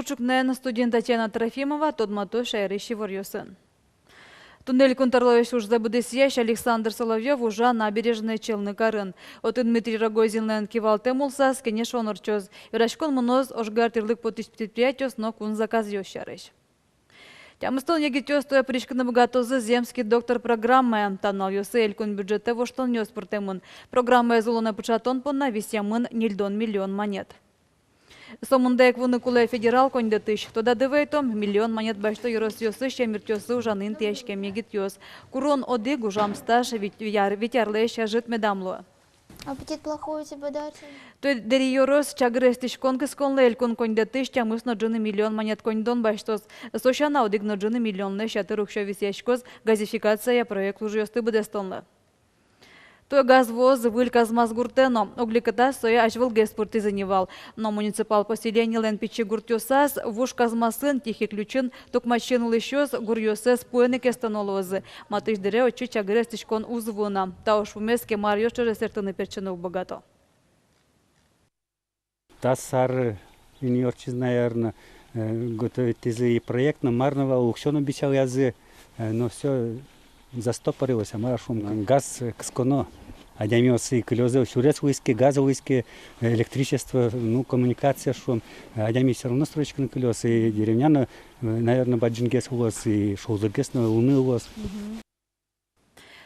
Пекулчукнен студент Татьяна Трофимова тодмато шайрыщи ворьосын. Туннель контрловеш уж забудесьящ Александр Соловьев уже набережной Челны Карын. От Дмитрий Рогозинлен кивал темулсас, конечно, он орчоз. Ирашкон моноз ошгартирлык потис предприятиос, но кун заказ ёщарыш. Тямыстон егитёс тоя пришканы богатозы земский доктор программы. Танал ёсы элькун бюджете воштон нёс портемын. Программа зулона пучатон понна висямын нильдон миллион монет. Сомундайк вуныкулай федерал коньда тыш. Тода дывейтом миллион монет башто юрос ёсы щемиртёсы ужанын тяжкем егит ёс. Курон одыг ужам стаж витярлэща жит медамло. Аппетит плохой у тебя, да? То дери юрос чагрестиш конкас конлэ элькун коньда тыш тямыс на джины миллион монет коньдон баштос. Сошана одыг на джины миллион лэща тырухща висящкоз газификация проект уже ёсты быдестонлы. То газвоз выль казмаз гуртено, углеката соя ажвыл геспорты заневал. Но муниципал поселение лен пичи гуртёсас, вуш казмасын тихий ключын, токмачен лыщёс гурьёсес пуэны кестанолозы. Матыш дере очи чагрестишкон узвуна. Та уж умеске марьёш чуже сертыны перчену богато. Тассар юниорчиз, наверное, готовит и проект, но марного аукцион обещал язы, но все застопорилось, а мы шум газ ксконо, а дямёсы клёзы, шурец выиски, газ выиски, электричество, ну коммуникация шум, а дями все равно строчка на колёсы, и деревня, наверное, баджингес улос, и шоузагес на луны улос.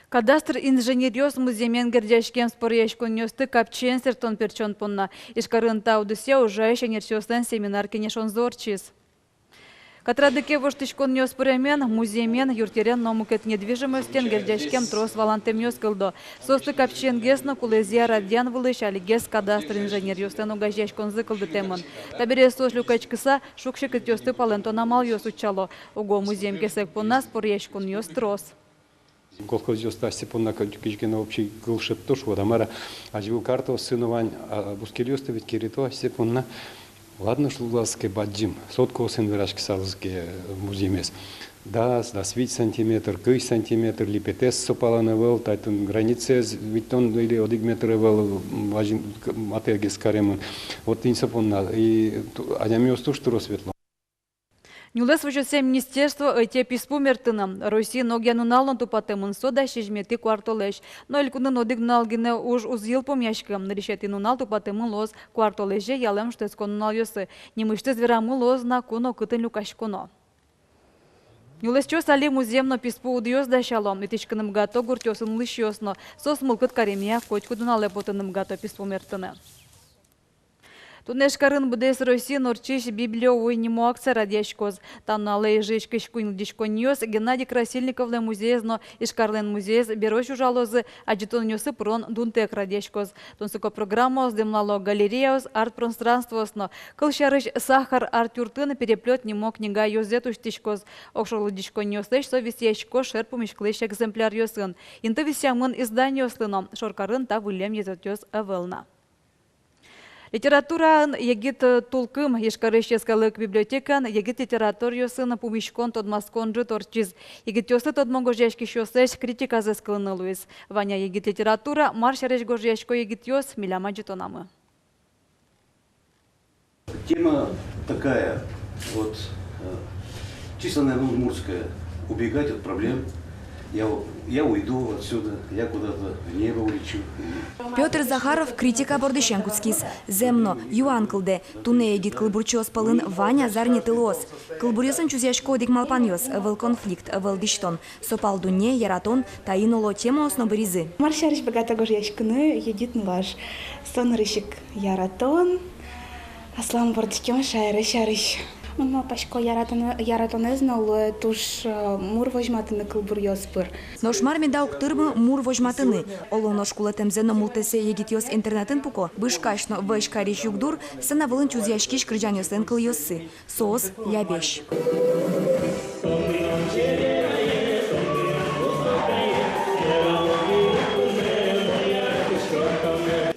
Кадастр инженерёс муземен гердяшкем спорьяшкон нёсты капчен сертон перчон понна. Ишкарын таудыся уже еще нерсёстен семинар кенешон зорчиз. Катрадыке воштышкон нёс пырямен, музеймен, юртерен номукет недвижимостен гердяшкем трос валантем нёс кылдо. Состы капчен гесно кулезия радьян вылыш, али гес кадастр инженер ёстен угажяшкон зыкылды темын. Табере сос люкачкыса шукшикет ёсты палентон амал ёс учало. Уго музейм кесек понна спорьяшкон нёс трос. Колхоз ёста степонна кичкена общий гылшет тош водамара аживу карто сыновань бускелёсты ведь кирито степонна. Ладно, что ласке баджим, сотку сын вырашки салзке музеймес. Да, 5 сантиметр, 3 сантиметр, липетес сопаланы вел, тайтын границе, ведь он или 1 метр вел, важен матергес каремын. Вот инсапонна, и адямиос туш туро светло. Нюлес вычёсе министерство эти писпу мертыным. Россия ногяну налон тупатемын сода шижмети квартолеш. Но элькунын одыг налгине уж узъел помяшкам. Решетину нал тупатемын лоз квартолеже ялем штескон нал ёсы. Немышты зверамы лоз на куно кытын люкашкуно. Нюлес чёс али муземно писпу удьёс дашалом. Итичканым гато гуртёсын лыщёсно. Сос мылкыт каремия котькудын алепотыным гато писпу мертыны. Тунешкарын будес России норчиш библиовый нему акция радьяшкоз. Там на аллее жечкишкуин дишконьёс Геннадий Красильников ле музеезно Ишкарлен музеез берош ужалозы аджитон нёсы прон дунтек радьяшкоз. Тунсуко программа сдемлало галереяос арт-пространствосно. Кылшарыш сахар арт-юртын переплет немо книга ёзетуш тишкоз. Окшорлы дишконьёслеш совисяшко шерпу мешклеш экземпляр ёсын. Инты висямын изданьёслыно. Шоркарын та вылем езотёс авелна. Литература егит тулкым ешкарыщескалык библиотекан егит литератур ёсын пумишкон тодмаскон жит орчиз. Егит ёсы тодмон гожяшки щосеш критика зэскалыны луис. Ваня егит литература маршареш гожяшко егит ёс миляма житонамы. Тема такая, вот, чисто, наверное, удмуртская. Убегать от проблем. Я уйду отсюда, я куда-то в небо улечу. Петр Захаров критика бордыщенкутскис. Земно, юан кылды. Туне егит кылбурчос палын Ваня зарнеты лос. Кылбурьосын чузяшко дик малпаньос. Вел конфликт, вел диштон. Сопал дуне, яратон, таинуло тему основы ризы. Маршарыш богато гожьяшкыны егит нлаш. Сонрышик яратон. Аслам бордыщен шарыш. Ну, пашко яратоне знал, туж мур вожматыны кылбурьос пыр. Нош мармеда уктырмы мур вожматыны. Олоно шкулатемзено мултесе егитьос интернетін пуко. Бышкашно вышкариш югдур, сына вылын чузяшкиш крыджаньосен кыльосы. Соос лябеш.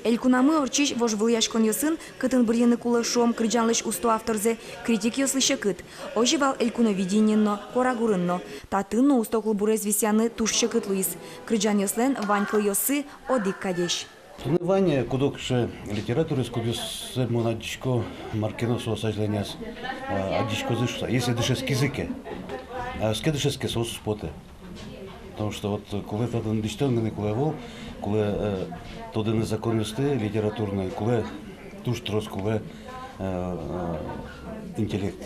Элькунамы орчиш вож выльяшкон ёсын, кытын бірдені кулы шом крыджанлыш усту авторзе, критик ёслыша кыт. Оживал элькуновидениенно, корагурынно. Татынно устокл бурез висяны тушча кыт луис. Крыджан ёслен ванькл ёсы одик кадеш. Ваня, кудокше литературы, скудос монадичко, маркино соосажлениас, адичко зышта. Если дышес языке, скедышеске сос споте. Потому что вот коли тогда дичтонный кулевол, коли тоді незаконності літературної, коли туш трос, коли інтелект.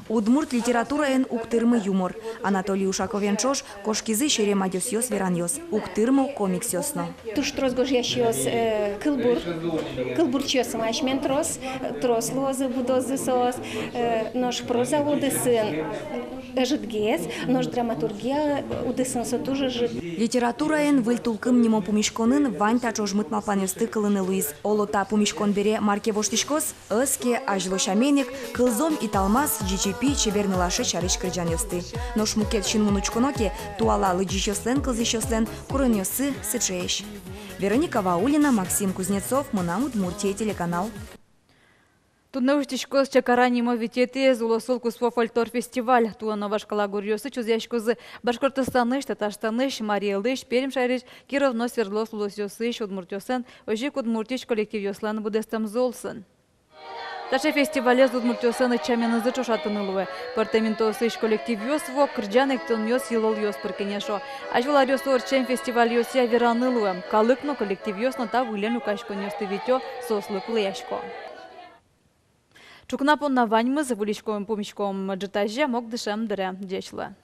Удмурт литература ен уктырмы юмор. Анатолий Ушаковенчош кошкизы шеремадёс йос вераньос. Уктырмы комикс йосно. Туш трос гожящиос кылбур чесом ашмен трос лозы будозы сос, нож проза удысын жидгес, нож драматургия удысын со тоже жид. Литература ен выльтулкым нимо пумишконын вань тачож мытмалпанёсты кылыны Луиз. Олота пумишкон бере марке воштишкос, ыске ажлошаменик, кылзом и талмас GGP чеберны лашы чарыш кырджан ёсты. Нош мукет шин мунучконоке туала лыджищослен кылзыщослен курынёсы сычееш. Вероника Ваулина, Максим Кузнецов, Мына Удмуртия, телеканал. Тунеуштишкос чакаранимо витети зулосол куспо фольклор фестиваль. Туано вашкала гурьосы чузяшкозы Башкортостаныш, Татарстаныш, Мариялыш, Пермь шайрыш, Кировно, Свердловск, Лосёсыш, Удмуртёсен, Ожик Удмуртич коллектив ёслан будестам золсын. Таше фестивале Удмуртёсен и чаменызы чошатынылуы. Партаментосыш коллектив ёсво, кырджанек тон ёс йылол ёс пыркенешо. Ажвалар ёс орчен фестиваль ёсия веранылуы. Калыкно коллектив ёсно та вылен укашкон ёсты витё сослык лыяшко. Чукнапон на ваньмы за вуличковым помещиком джетаже мог дышем дыре дечлы.